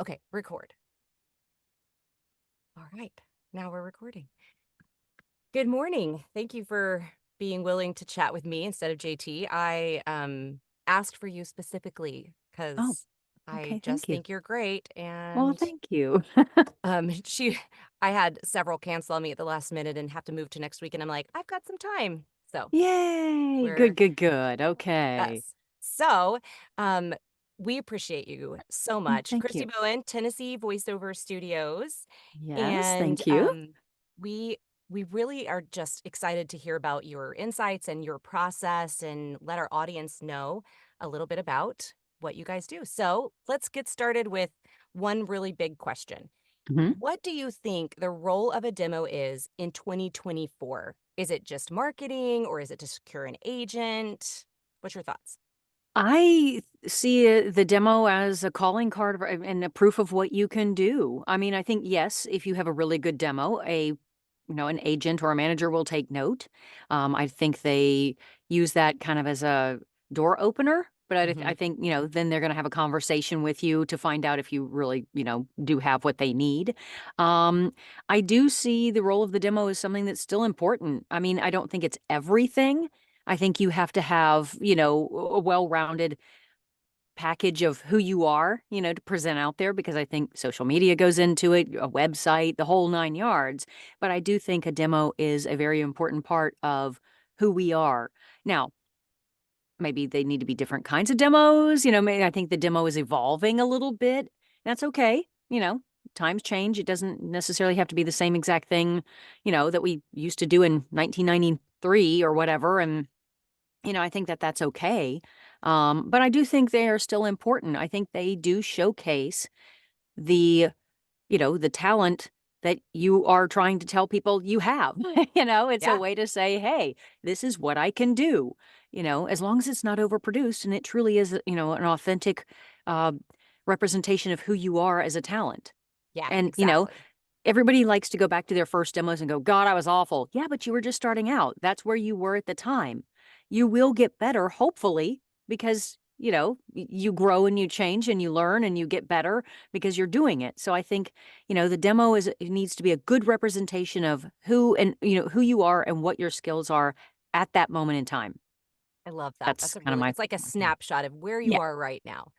Okay, record. All right, now we're recording. Good morning. Thank you for being willing to chat with me instead of JT. I asked for you specifically Oh, because I okay. just Thank you. think you're great. Well, And thank you. she, I had several cancel on me at the last minute and have to move to next week. And I'm like, I've got some time. So Yay. Good, we're good, good. Okay. us. So, um, we appreciate you so much. Thank Christi you. Bowen, Tennessee Voiceover Studios. Yes, And thank you. we we really are just excited to hear about your insights and your process and let our audience know a little bit about what you guys do. So let's get started with one really big question. Mhm. What do you think the role of a demo is in 2024? Is it just marketing or is it to secure an agent? What's your thoughts? I see the demo as a calling card and a proof of what you can do. I mean, I think, yes, if you have a really good demo, an agent or a manager will take note. I think they use that kind of as a door opener. But I Hmm. think, then they're going to have a conversation with you to find out if you really, do have what they need. Um, I do see the role of the demo as something that's still important. I mean, I don't think it's everything. I think you have to have, a well-rounded package of who you are, to present out there because I think social media goes into it, a website, the whole nine yards. But I do think a demo is a very important part of who we are. Now, maybe they need to be different kinds of demos. Maybe I think the demo is evolving a little bit. That's okay. Times change. It doesn't necessarily have to be the same exact thing, that we used to do in 1993 or whatever. And I think that that's okay. But I do think they are still important. I think they do showcase the, the talent that you are trying to tell people you have. It's a Yeah. way to say, hey, this is what I can do. As long as it's not overproduced and it truly is, an authentic uh, representation of who you are as a talent. Yeah, And, exactly. everybody likes to go back to their first demos and go, God, I was awful. Yeah, but you were just starting out. That's where you were at the time. You will get better, hopefully, because, you grow and you change and you learn and you get better because you're doing it. So I think, the demo it needs to be a good representation of who and, who you are and what your skills are at that moment in time. I love that. That's That's a kind of really, my it's like a thing. snapshot of where you Yeah, are right now.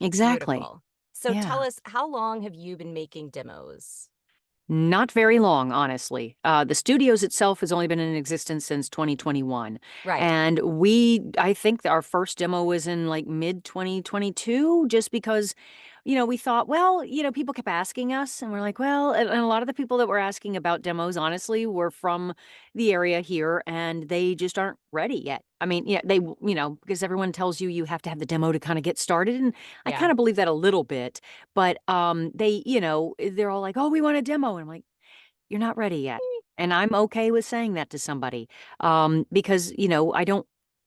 exactly. Beautiful. So tell Yeah. us, how long have you been making demos? Not very long, honestly. The studios itself has only been in existence since 2021. Right. And I think our first demo was in like mid 2022, just because, we thought, well, people kept asking us, and we're like, well, and a lot of the people that were asking about demos, honestly, were from the area here, and they just aren't ready yet. I mean, yeah, because everyone tells you you have to have the demo to kind of get started. And I Yeah. kind of believe that a little bit. But they're all like, "Oh, we want a demo." And I'm like, "You're not ready yet." And I'm okay with saying that to somebody. Because,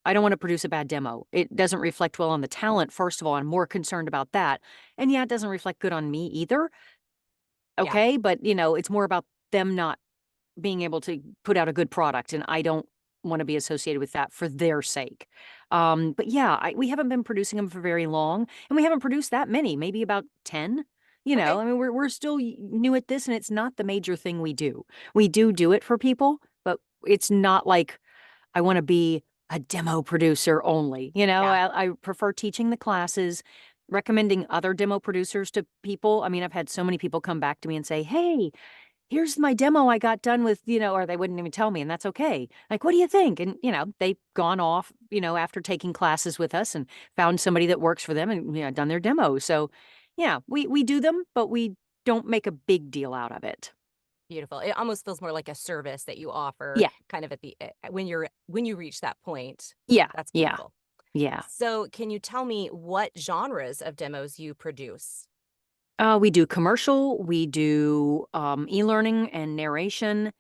I don't want to produce a bad demo. It doesn't reflect well on the talent, first of all. I'm more concerned about that. And yeah, it doesn't reflect good on me either. Yeah. Okay. But, it's more about them not being able to put out a good product. And I don't want to be associated with that for their sake. But yeah, we haven't been producing them for very long, and we haven't produced that many, maybe about 10. Okay. I mean, we're still new at this, and it's not the major thing we do. We do it for people, but it's not like I want to be a demo producer only. Yeah. I prefer teaching the classes, recommending other demo producers to people. I mean, I've had so many people come back to me and say, hey, here's my demo I got done with, or they wouldn't even tell me, and that's okay. Like, what do you think? And, they've gone off, after taking classes with us and found somebody that works for them and, done their demo. So, yeah, we do them, but we don't make a big deal out of it. Beautiful. It almost feels more like a service that you offer Yeah, kind of at the when you reach that point. yeah, That's yeah, beautiful. yeah. So, can you tell me what genres of demos you produce? We do commercial, we do e-learning and narration,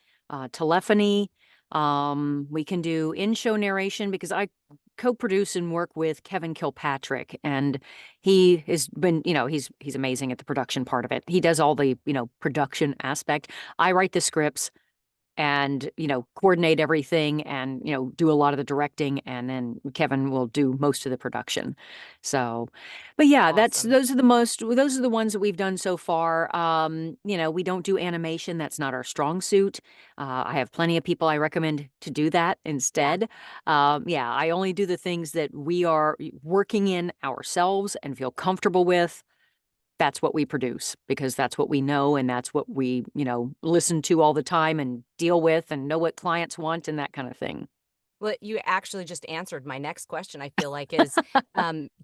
telephony. We can do in-show narration because I co-produce and work with Kevin Kilpatrick, and he has been, he's amazing at the production part of it. He does all the, production aspect. I write the scripts. and, coordinate everything and, do a lot of the directing. And then Kevin will do most of the production. So, but yeah, Awesome. those are the ones that we've done so far. We don't do animation. That's not our strong suit. I have plenty of people I recommend to do that Yeah. instead. Yeah, I only do the things that we are working in ourselves and feel comfortable with. That's what we produce because that's what we know and that's what we, listen to all the time and deal with and know what clients want and that kind of thing. Well, you actually just answered my next question, I feel like, is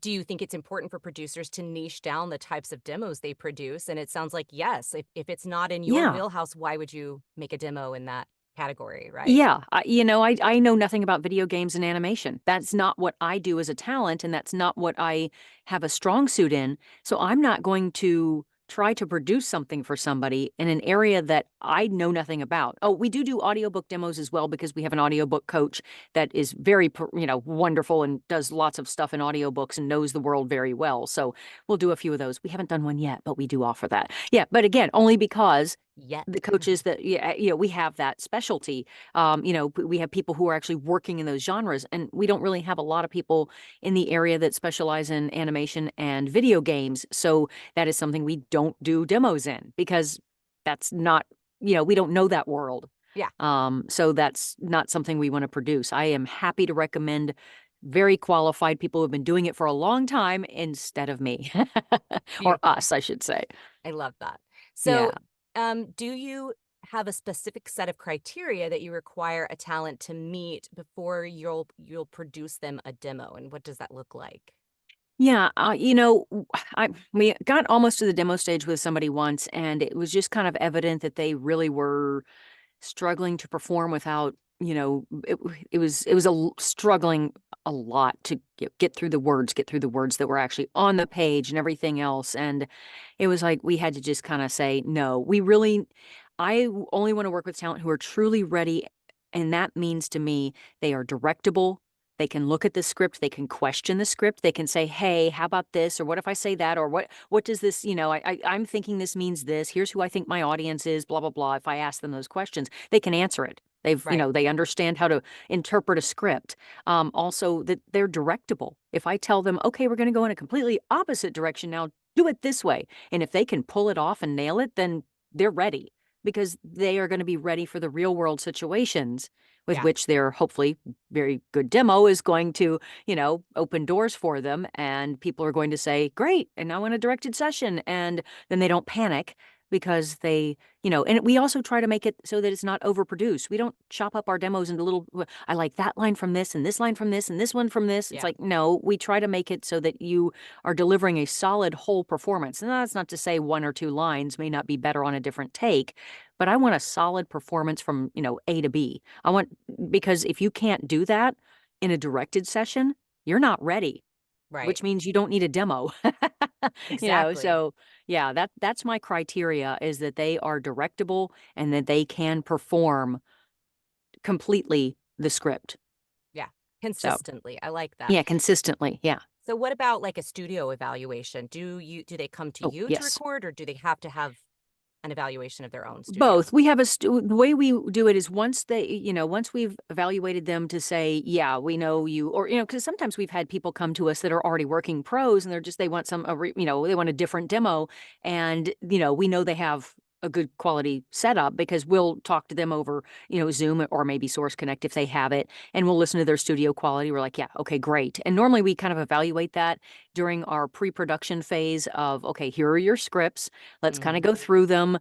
do you think it's important for producers to niche down the types of demos they produce? And it sounds like yes. If it's not in your Yeah. wheelhouse, why would you make a demo in that category, right? Yeah, I know nothing about video games and animation. That's not what I do as a talent, and that's not what I have a strong suit in. So I'm not going to try to produce something for somebody in an area that I know nothing about. Oh, we do audiobook demos as well because we have an audiobook coach that is very, wonderful and does lots of stuff in audiobooks and knows the world very well. So we'll do a few of those. We haven't done one yet, but we do offer that. Yeah, but again, only because Yet. the coaches that we have that specialty. We have people who are actually working in those genres, and we don't really have a lot of people in the area that specialize in animation and video games. So that is something we don't do demos in because that's not, we don't know that world. Yeah. So that's not something we want to produce. I am happy to recommend very qualified people who have been doing it for a long time instead of me or Beautiful. us, I should say. I love that. Yeah. So, do you have a specific set of criteria that you require a talent to meet before you'll produce them a demo, and what does that look like? Yeah, we got almost to the demo stage with somebody once, and it was just kind of evident that they really were struggling to perform without, it was struggling a lot to get through the words that were actually on the page and everything else. And it was like we had to just kind of say, no, I only want to work with talent who are truly ready. And that means to me, they are directable. They can look at the script, they can question the script, they can say, hey, how about this? Or what if I say that? Or what does this, I'm thinking this means this. Here's who I think my audience is, blah, blah, blah. If I ask them those questions, they can answer it. Right. They understand how to interpret a script. Also that they're directable. If I tell them, okay, we're going to go in a completely opposite direction now, do it this way. And if they can pull it off and nail it, then they're ready because they are going to be ready for the real world situations with Yeah. which their hopefully very good demo is going to, open doors for them. And people are going to say, great, and now in a directed session. And then they don't panic because and we also try to make it so that it's not overproduced. We don't chop up our demos into little, I like that line from this and this line from this and this one from this. It's Yeah. like, no, we try to make it so that you are delivering a solid whole performance. And that's not to say one or two lines may not be better on a different take, but I want a solid performance from, A to B. Because if you can't do that in a directed session, you're not ready, Right. which means you don't need a demo. Exactly. So yeah, that's my criteria is that they are directable and that they can perform completely the script. Yeah. So Consistently. I like that. yeah, consistently. Yeah. So what about like a studio evaluation? Do they come to Oh, you to yes. record, or do they have to have an evaluation of their own studio? Both. We have the way we do it is once we've evaluated them to say, yeah, we know you, or, because sometimes we've had people come to us that are already working pros and they want they want a different demo. And, we know they have a good quality setup because we'll talk to them over, Zoom or maybe Source Connect if they have it, and we'll listen to their studio quality. We're like, yeah, okay, great. And normally we kind of evaluate that during our pre-production phase of, okay, here are your scripts. Let's kind of Mhm. go through them,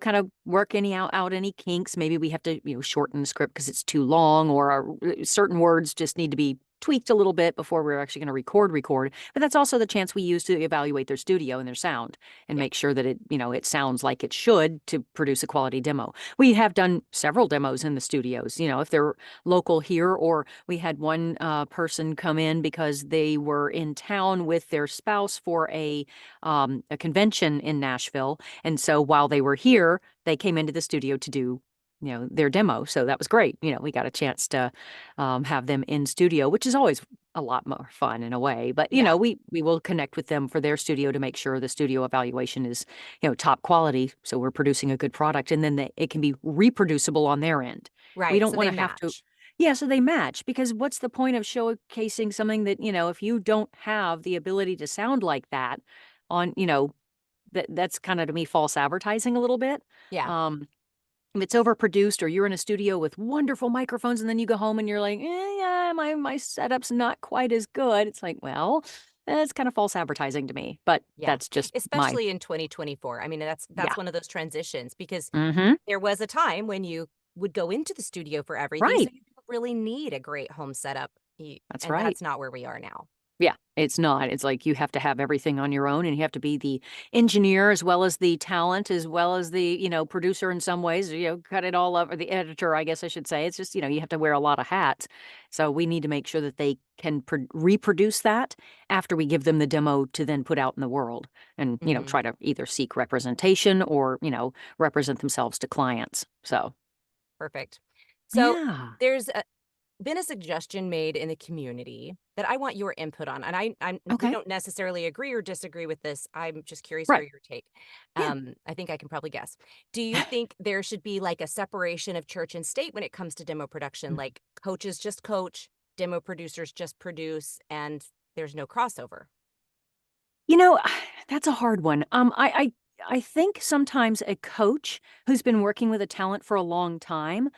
kind of work out any kinks. Maybe we have to, shorten the script because it's too long, or certain words just need to be tweaked a little bit before we're actually going to record. But that's also the chance we use to evaluate their studio and their sound and Yeah. make sure that it sounds like it should to produce a quality demo. We have done several demos in the studios, if they're local here, or we had one person come in because they were in town with their spouse for a convention in Nashville. And so while they were here, they came into the studio to do their demo. So that was great. We got a chance to have them in studio, which is always a lot more fun in a way. But Yeah. we will connect with them for their studio to make sure the studio evaluation is top quality. So we're producing a good product, and then it can be reproducible on their end. We Right. don't So want they to have to. match. Yeah, so they match because what's the point of showcasing something that if you don't have the ability to sound like that on that's kind of to me false advertising a little bit. Yeah. Um, if it's overproduced or you're in a studio with wonderful microphones and then you go home and you're like, yeah, my setup's not quite as good. It's like, well, it's kind of false advertising to me, but Yeah. that's just my, Especially in 2024. I mean, that's yeah. one of those transitions because Mm-hmm. there was a time when you would go into the studio for everything, so Right. you don't really need a great home setup, That's and right. that's not where we are now. Yeah, it's not. It's like you have to have everything on your own and you have to be the engineer as well as the talent, as well as the, producer in some ways, cut it all up, or the editor, I guess I should say. It's just, you have to wear a lot of hats. So we need to make sure that they can reproduce that after we give them the demo to then put out in the world and, Mhm. try to either seek representation or, represent themselves to clients. So, Perfect. So, yeah. there's been a suggestion made in the community that I want your input on, and we Okay. don't necessarily agree or disagree with this. I'm just curious for Right. your take. Yeah. I think I can probably guess. Do you think there should be like a separation of church and state when it comes to demo production? Like coaches just coach, demo producers just produce, and there's no crossover? You know, that's a hard one. I think sometimes a coach who's been working with a talent for a long time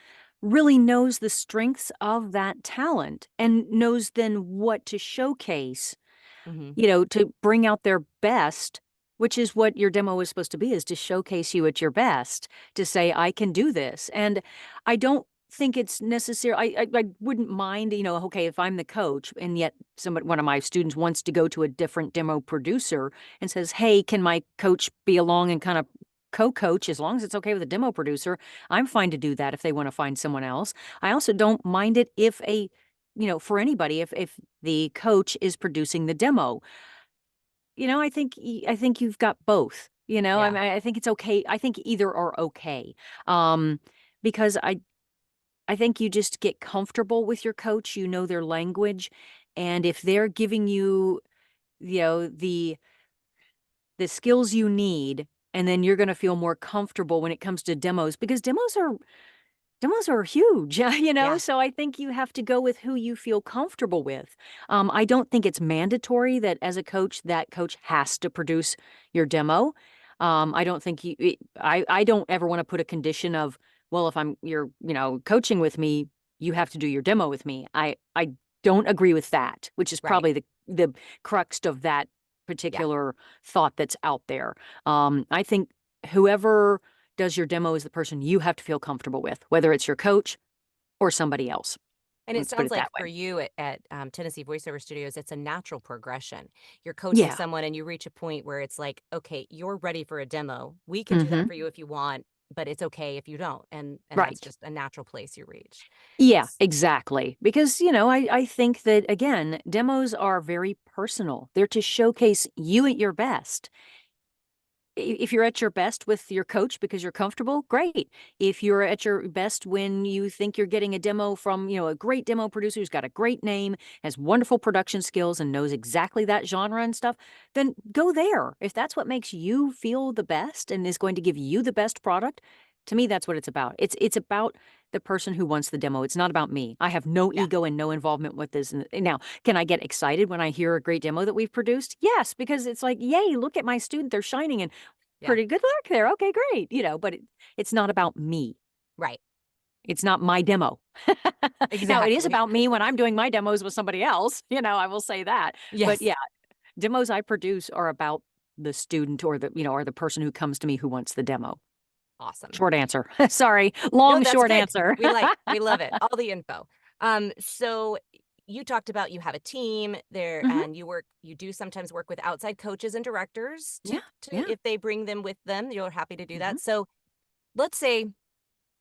really knows the strengths of that talent and knows then what to showcase, Hmm. to bring out their best, which is what your demo is supposed to be, is to showcase you at your best, to say, I can do this. And I don't think it's necessary. I wouldn't mind, okay, if I'm the coach and yet one of my students wants to go to a different demo producer and says, hey, can my coach be along and kind of co-coach as long as it's okay with the demo producer? I'm fine to do that if they want to find someone else. I also don't mind it if for anybody, if the coach is producing the demo. I think you've got both. I Yeah. mean, I think it's okay. I think either are okay. Um, because I think you just get comfortable with your coach, you know their language, and if they're giving you, the skills you need, and then you're going to feel more comfortable when it comes to demos because demos are huge, Yeah. so I think you have to go with who you feel comfortable with. I don't think it's mandatory that as a coach, that coach has to produce your demo. I don't think I don't ever want to put a condition of, well, if you're, coaching with me, you have to do your demo with me. I don't agree with that, which is Right. probably the crux of that Yeah. particular thought that's out there. I think whoever does your demo is the person you have to feel comfortable with, whether it's your coach or somebody else. And it Let's put sounds it like that for way. you at Tennessee Voiceover Studios, it's a natural progression. You're coaching Yeah. someone and you reach a point where it's like, okay, you're ready for a demo. We can do that Mhm. for you if you want, but it's okay if you don't. And that's Right. just a natural place you reach. Yeah, S- exactly. Because, I think that, again, demos are very personal. They're to showcase you at your best. If you're at your best with your coach because you're comfortable, great. If you're at your best when you think you're getting a demo from, a great demo producer who's got a great name, has wonderful production skills, and knows exactly that genre and stuff, then go there. If that's what makes you feel the best and is going to give you the best product, to me, that's what it's about. It's about the person who wants the demo. It's not about me. I have no yeah. ego and no involvement with this. Now, can I get excited when I hear a great demo that we've produced? Yes, because it's like, yay, look at my student. They're shining. And Yeah. pretty good luck there. Okay, great. But it's not about me. Right. It's not my demo. Now, it is Exactly. about me when I'm doing my demos with somebody else. I will say that. But Yes. yeah, demos I produce are about the student or the person who comes to me who wants the demo. Awesome. Short answer. Sorry. No, Long, that's short good. answer. We love it. All the info. So you talked about you have a team there Hmm. and you do sometimes work with outside coaches and directors Yeah. to Yeah. if they bring them with them, you're happy to do Hmm. that. So let's say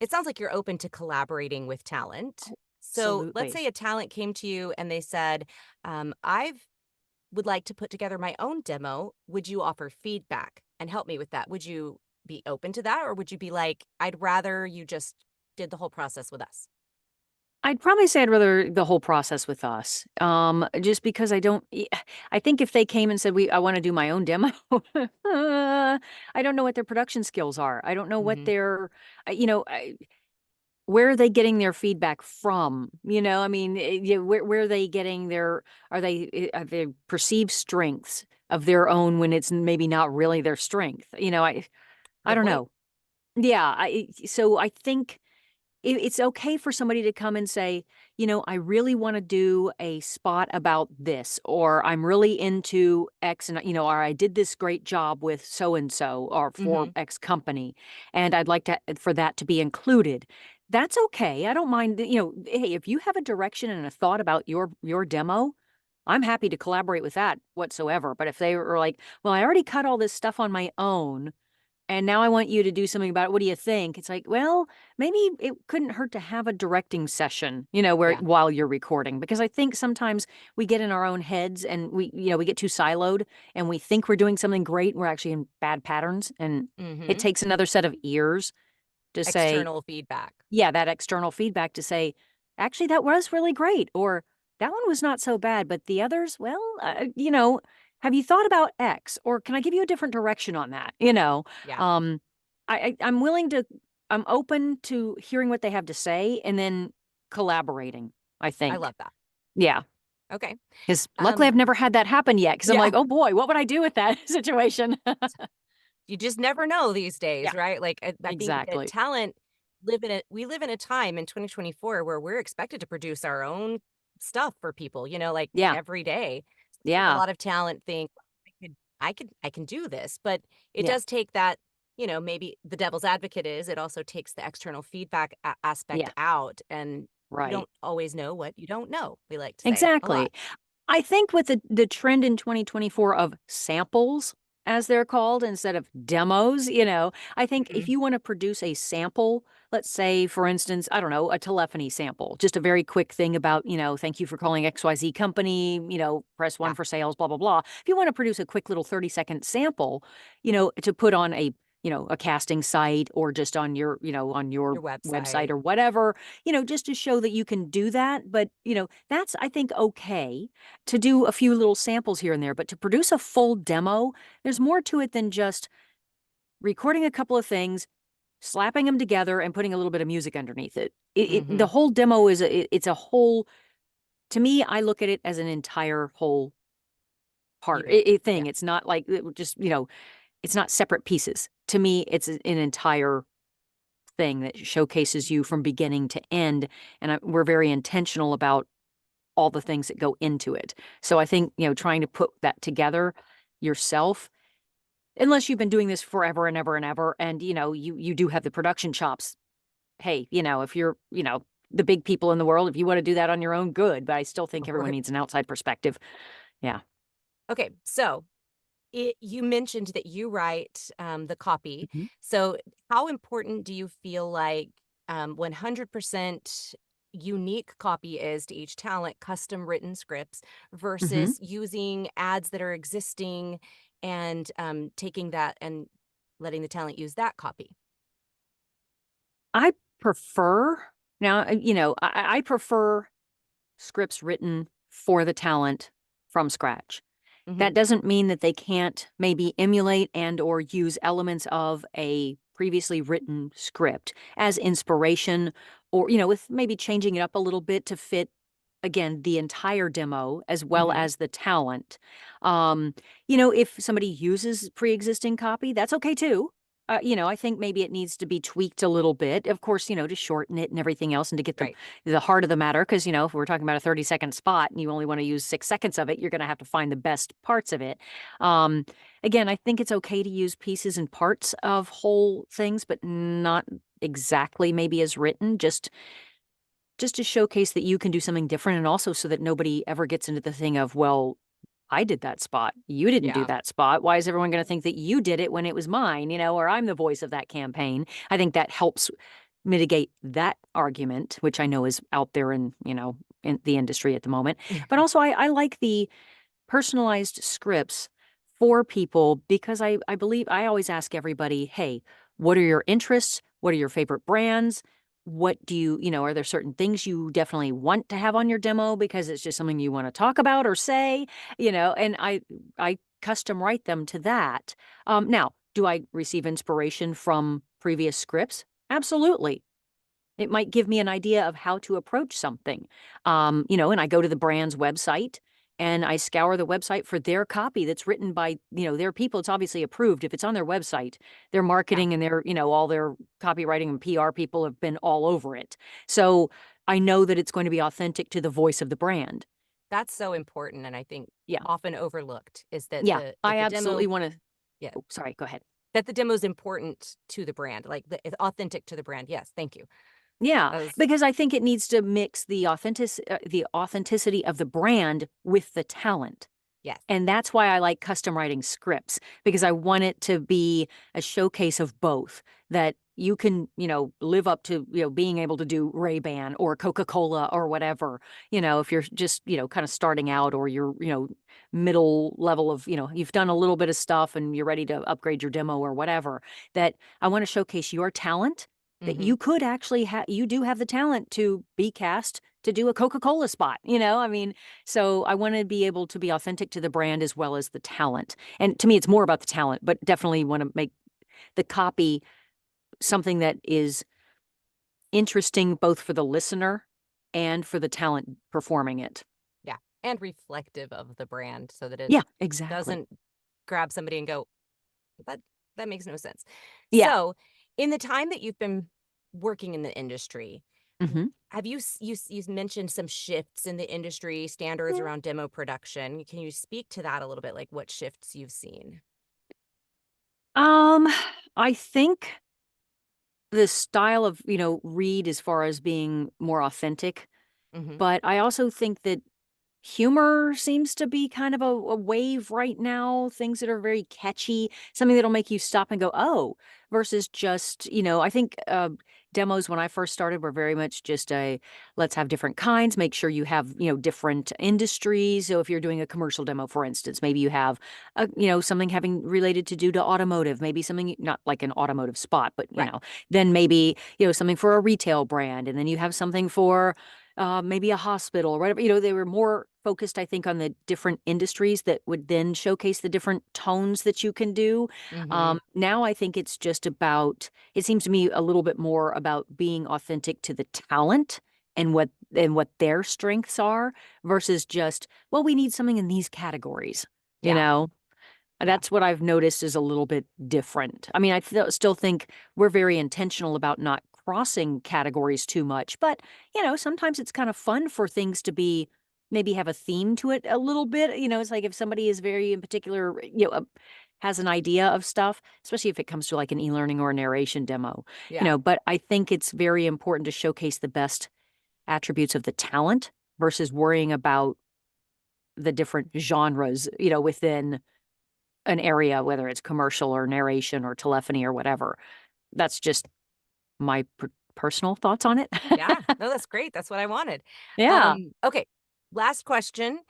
it sounds like you're open to collaborating with talent. So let's Absolutely. say a talent came to you and they said, I would like to put together my own demo. Would you offer feedback and help me with that? Would you be open to that? Or would you be like, I'd rather you just did the whole process with us? I'd probably say I'd rather the whole process with us. Just because I think if they came and said I want to do my own demo, I don't know what their production skills are. I don't know what Mm-hmm. their, where are they getting their feedback from? I mean, where are they getting are they perceived strengths of their own when it's maybe not really their strength? I Good don't point. know. Yeah. So I think it's okay for somebody to come and say, I really want to do a spot about this, or I'm really into X, and, or I did this great job with so and so, or for Mm-hmm. X company, and I'd like for that to be included. That's okay. I don't mind, hey, if you have a direction and a thought about your demo, I'm happy to collaborate with that whatsoever. But if they were like, well, I already cut all this stuff on my own, and now I want you to do something about it. What do you think? It's like, well, maybe it couldn't hurt to have a directing session, where Yeah. while you're recording, because I think sometimes we get in our own heads and we get too siloed and we think we're doing something great. And we're actually in bad patterns. And it Mm-hmm. takes another set of ears to say, External feedback. yeah, that external feedback to say, actually, that was really great, or that one was not so bad, but the others, well, have you thought about X, or can I give you a different direction on that? Yeah. Um, I'm I'm open to hearing what they have to say and then collaborating, I I think. love that. Yeah. Okay. Because luckily Um, I've never had that happen yet. Because I'm yeah. like, oh boy, what would I do with that situation? You just never know these Yeah, days, right? Like I think that exactly. talent we live in a time in 2024 where we're expected to produce our own stuff for people, like Yeah, every day. So I think a yeah, lot of talent think I can do this, but it yeah, does take that, maybe the devil's advocate is it also takes the external feedback aspect yeah, out, and you right. don't always know what you don't know. We like to say a lot. Exactly. I think with the trend in 2024 of samples, as they're called, instead of demos, I think if Mhm. you want to produce a sample, let's say, for instance, I don't know, a telephony sample, just a very quick thing about, thank you for calling XYZ company, press Yeah, one for sales, blah, blah, blah. If you want to produce a quick little 30-second sample, to put on a casting site or just on on your your website website. or whatever, just to show that you can do that. But, that's, I think, okay to do a few little samples here and there. But to produce a full demo, there's more to it than just recording a couple of things, slapping them together, and putting a little bit of music underneath it. The Mhm. whole demo it's a whole, to me, I look at it as an entire whole Event. thing. Yeah. It's not like just, it's not separate pieces. To me, it's an entire thing that showcases you from beginning to end. And we're very intentional about all the things that go into it. So I think, trying to put that together yourself, unless you've been doing this forever and ever and ever, and, you do have the production chops. Hey, if you're, the big people in the world, if you want to do that on your own, good. But I still think everyone Right. needs an outside perspective. Yeah. Okay, so you mentioned that you write the copy. Mhm. So, how important do you feel like 100% unique copy is to each talent, custom written scripts Mhm. versus using ads that are existing and taking that and letting the talent use that copy? I prefer, now, I prefer scripts written for the talent from scratch. Hmm. That doesn't mean that they can't maybe emulate and or use elements of a previously written script as inspiration, or with maybe changing it up a little bit to fit, again, the entire demo as well Hmm. as the talent. um if somebody uses pre-existing copy, that's okay too. I think maybe it needs to be tweaked a little bit, of course, to shorten it and everything else, and to get the Right. the heart of the matter. Because, if we're talking about a 30-second spot and you only want to use 6 seconds of it, you're going to have to find the best parts of it. um Again, I think it's okay to use pieces and parts of whole things, but not exactly maybe as written, just to showcase that you can do something different, and also so that nobody ever gets into the thing of, well, I did that spot. You didn't do Yeah. that spot. Why is everyone going to think that you did it when it was mine, or I'm the voice of that campaign? I think that helps mitigate that argument, which I know is out there in the industry at the moment. But also, I like the personalized scripts for people, because I believe I always ask everybody, hey, what are your interests? What are your favorite brands? what do you are there certain things you definitely want to have on your demo because it's just something you want to talk about or say, and I custom write them to that. Now, do I receive inspiration from previous scripts? Absolutely. It might give me an idea of how to approach something. And I go to the brand's website and I scour the website for their copy that's written by, their people. It's obviously approved. If it's on their website, their Yeah, marketing and all their copywriting and PR people have been all over it. So I know that it's going to be authentic to the voice of the brand. that's so important, and I think Yeah. often overlooked is that Yeah. the I demo, absolutely want to. yeah, Oh, sorry. Go ahead. that the demo is important to the brand, like it's authentic to the brand. Yes, thank you. Yeah, That was because I think it needs to mix the authenticity of the brand with the talent. yes, And that's why I like custom writing scripts because I want it to be a showcase of both that you can, live up to, being able to do Ray-Ban or Coca-Cola or whatever, if you're just, kind of starting out or you're, middle level of, you've done a little bit of stuff and you're ready to upgrade your demo or whatever, that I want to showcase your talent that hmm you could actually you do have the talent to be cast to do a Coca-Cola spot, I mean, so I want to be able to be authentic to the brand as well as the talent. And to me, it's more about the talent, but definitely want to make the copy something that is interesting both for the listener and for the talent performing it. yeah, and reflective of the brand so that it Yeah, exactly. doesn't grab somebody and go, that that makes no sense. Yeah. So, in the time that you've been working in the industry, Hmm. have you mentioned some shifts in the industry standards around demo production? Can you speak to that a little bit, like what shifts you've seen? Um, I think the style of, read as far as being more authentic, Hmm. but I also think that humor seems to be kind of a wave right now. Things that are very catchy, something that'll make you stop and go, oh, versus just, I think demos when I first started were very much just let's have different kinds, make sure you have, different industries. So if you're doing a commercial demo, for instance, maybe you have, something having related to do to automotive, maybe something not like an automotive spot, but, Right. then maybe, something for a retail brand. And then you have something for, maybe a hospital or whatever. They were more focused, I think, on the different industries that would then showcase the different tones that you can do. Hmm. Now I think it's just about, it seems to me a little bit more about being authentic to the talent and what their strengths are versus just, well, we need something in these categories, you Yeah. know? Yeah. That's what I've noticed is a little bit different. I mean, I still think we're very intentional about not crossing categories too much, but, sometimes it's kind of fun for things to be maybe have a theme to it a little bit. It's like if somebody is very in particular, has an idea of stuff, especially if it comes to like an e-learning or a narration demo, Yeah. but I think it's very important to showcase the best attributes of the talent versus worrying about the different genres, within an area, whether it's commercial or narration or telephony or whatever. That's just my personal thoughts on it. Yeah. No, that's great. That's what I wanted. Yeah. Okay. Last question.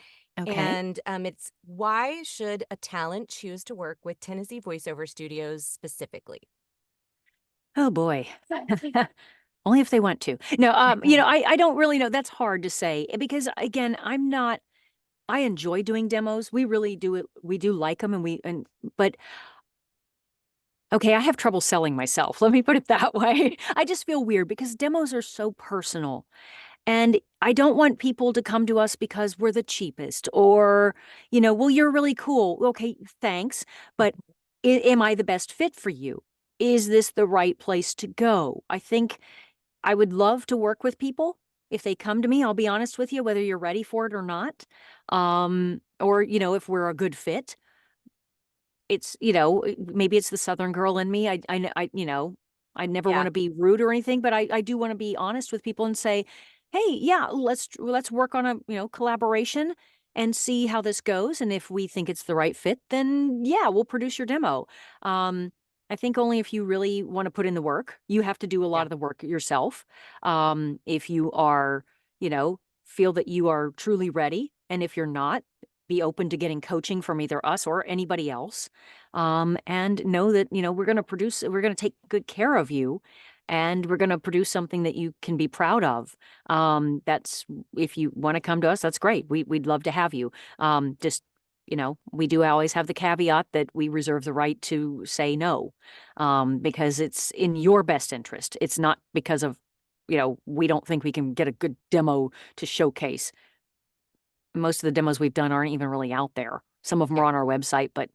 Okay. And it's why should a talent choose to work with Tennessee Voiceover Studios specifically? Oh boy. Only if they want to. No, I don't really know. That's hard to say because again, I enjoy doing demos. We really do it. We do like them but okay, I have trouble selling myself. Let me put it that way. I just feel weird because demos are so personal. And I don't want people to come to us because we're the cheapest or, well, you're really cool. Okay, thanks. But am I the best fit for you? Is this the right place to go? I think I would love to work with people. If they come to me, I'll be honest with you, whether you're ready for it or not. Or, if we're a good fit. It's, maybe it's the Southern girl in me. I never Yeah. wanna be rude or anything, but I do wanna be honest with people and say, "Hey, yeah, let's work on a, collaboration and see how this goes, and if we think it's the right fit, then, yeah, we'll produce your demo." Um, I think only if you really wanna put in the work, you have to do a lot Yeah. of the work yourself. If you are, feel that you are truly ready, and if you're not, be open to getting coaching from either us or anybody else, and know that we're going to take good care of you. and we're going to produce something that you can be proud of. That's if you want to come to us, that's great. We'd love to have you. Just we do always have the caveat that we reserve the right to say no, because it's in your best interest. It's not because of, we don't think we can get a good demo to showcase. Most of the demos we've done aren't even really out there. Some of them are Yeah, on our website, but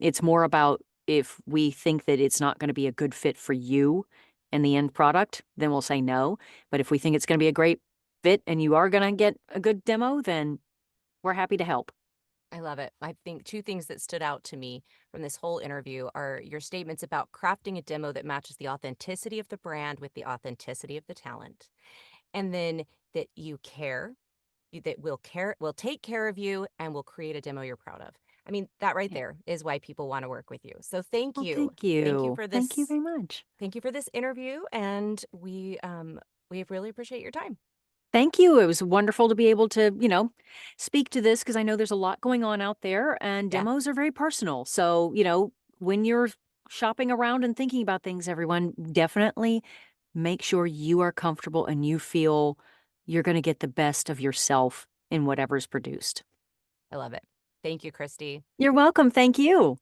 it's more about if we think that it's not going to be a good fit for you and the end product, then we'll say no. But if we think it's going to be a great fit and you are going to get a good demo, then we're happy to help. I love it. I think two things that stood out to me from this whole interview are your statements about crafting a demo that matches the authenticity of the brand with the authenticity of the talent. And then that you care, that will take care of you and will create a demo you're proud of. I mean, that right Yeah. there is why people want to work with you. So thank Well, you. thank Thank you you. for Thank you this. very much. Thank you for this interview. And we really appreciate your time. Thank you. It was wonderful to be able to, speak to this because I know there's a lot going on out there and Yeah, demos are very personal. So, when you're shopping around and thinking about things, everyone definitely make sure you are comfortable and you feel you're going to get the best of yourself in whatever's produced. I love it. Thank you, Christy. You're welcome. Thank you.